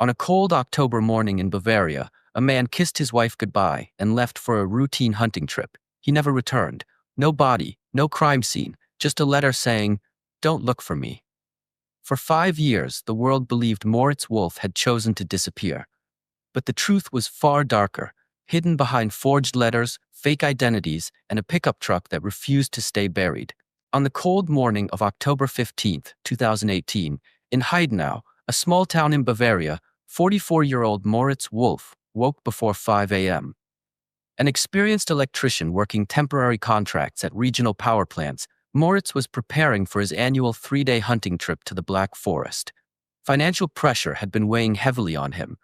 On a cold October morning in Bavaria, a man kissed his wife goodbye and left for a routine hunting trip. He never returned. No body, no crime scene, just a letter saying, "Don't look for me." For 5 years, the world believed Moritz Wolf had chosen to disappear. But the truth was far darker, hidden behind forged letters, fake identities, and a pickup truck that refused to stay buried. On the cold morning of October 15, 2018, in Heidenau, a small town in Bavaria, 44-year-old Moritz Wolf woke before 5 a.m. An experienced electrician working temporary contracts at regional power plants, Moritz was preparing for his annual 3-day hunting trip to the Black Forest. Financial pressure had been weighing heavily on him.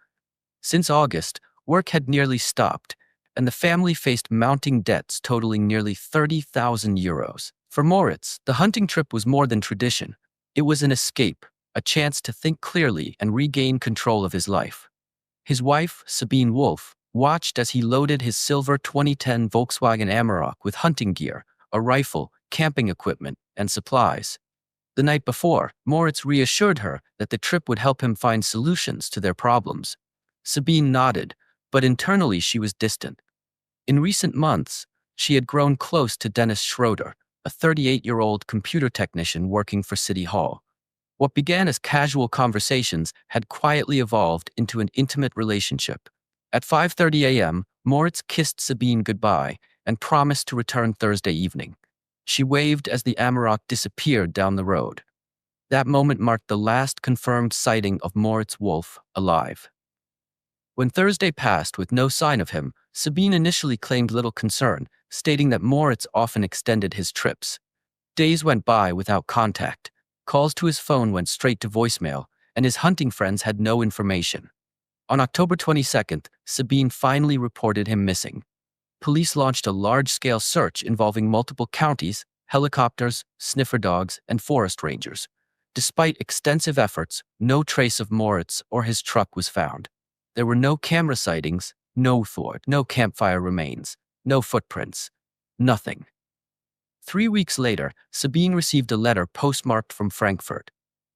Since August, work had nearly stopped, and the family faced mounting debts totaling nearly 30,000 euros. For Moritz, the hunting trip was more than tradition. It was an escape, a chance to think clearly and regain control of his life. His wife, Sabine Wolf, watched as he loaded his silver 2010 Volkswagen Amarok with hunting gear, a rifle, camping equipment, and supplies. The night before, Moritz reassured her that the trip would help him find solutions to their problems. Sabine nodded, but internally she was distant. In recent months, she had grown close to Dennis Schroeder, a 38-year-old computer technician working for City Hall. What began as casual conversations had quietly evolved into an intimate relationship. At 5:30 a.m., Moritz kissed Sabine goodbye and promised to return Thursday evening. She waved as the Amarok disappeared down the road. That moment marked the last confirmed sighting of Moritz Wolf alive. When Thursday passed with no sign of him, Sabine initially claimed little concern, stating that Moritz often extended his trips. Days went by without contact. Calls to his phone went straight to voicemail, and his hunting friends had no information. On October 22nd, Sabine finally reported him missing. Police launched a large-scale search involving multiple counties, helicopters, sniffer dogs, and forest rangers. Despite extensive efforts, no trace of Moritz or his truck was found. There were no camera sightings, no campfire remains, no footprints, nothing. 3 weeks later, Sabine received a letter postmarked from Frankfurt.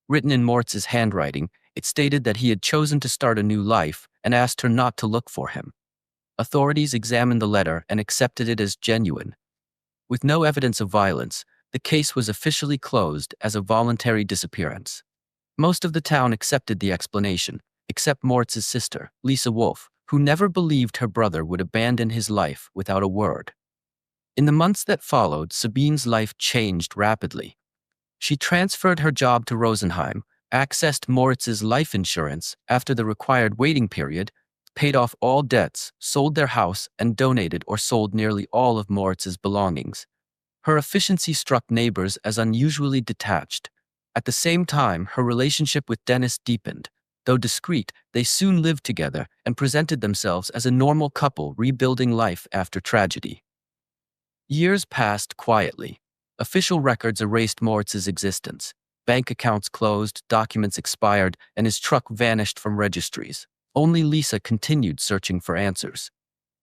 Written in Moritz's handwriting, it stated that he had chosen to start a new life and asked her not to look for him. Authorities examined the letter and accepted it as genuine. With no evidence of violence, the case was officially closed as a voluntary disappearance. Most of the town accepted the explanation, except Moritz's sister, Lisa Wolf, who never believed her brother would abandon his life without a word. In the months that followed, Sabine's life changed rapidly. She transferred her job to Rosenheim, accessed Moritz's life insurance after the required waiting period, paid off all debts, sold their house, and donated or sold nearly all of Moritz's belongings. Her efficiency struck neighbors as unusually detached. At the same time, her relationship with Dennis deepened. Though discreet, they soon lived together and presented themselves as a normal couple rebuilding life after tragedy. Years passed quietly. Official records erased Moritz's existence. Bank accounts closed, documents expired, and his truck vanished from registries. Only Lisa continued searching for answers.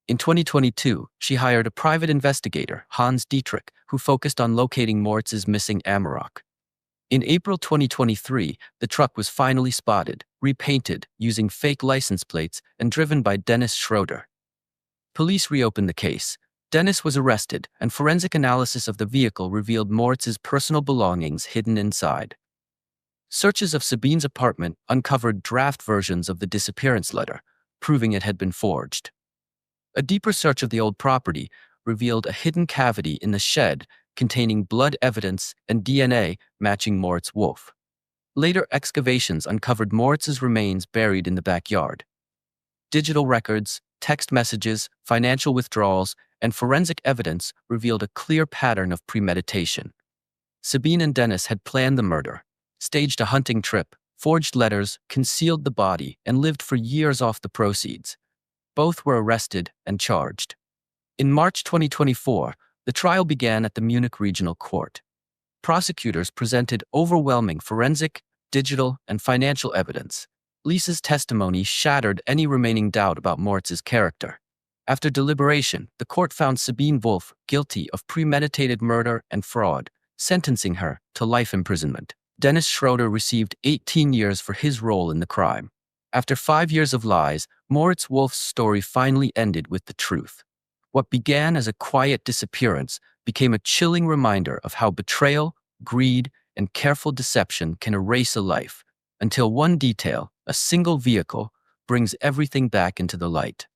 In 2022, she hired a private investigator, Hans Dietrich, who focused on locating Moritz's missing Amarok. In April 2023, the truck was finally spotted, repainted, using fake license plates, and driven by Dennis Schroeder. Police reopened the case. Dennis was arrested, and forensic analysis of the vehicle revealed Moritz's personal belongings hidden inside. Searches of Sabine's apartment uncovered draft versions of the disappearance letter, proving it had been forged. A deeper search of the old property revealed a hidden cavity in the shed containing blood evidence and DNA matching Moritz Wolf. Later excavations uncovered Moritz's remains buried in the backyard. Digital records, text messages, financial withdrawals, and forensic evidence revealed a clear pattern of premeditation. Sabine and Dennis had planned the murder, staged a hunting trip, forged letters, concealed the body, and lived for years off the proceeds. Both were arrested and charged. In March 2024, the trial began at the Munich Regional Court. Prosecutors presented overwhelming forensic, digital, and financial evidence. Lisa's testimony shattered any remaining doubt about Moritz's character. After deliberation, the court found Sabine Wolf guilty of premeditated murder and fraud, sentencing her to life imprisonment. Dennis Schroeder received 18 years for his role in the crime. After 5 years of lies, Moritz Wolf's story finally ended with the truth. What began as a quiet disappearance became a chilling reminder of how betrayal, greed, and careful deception can erase a life, until one detail, a single vehicle, brings everything back into the light.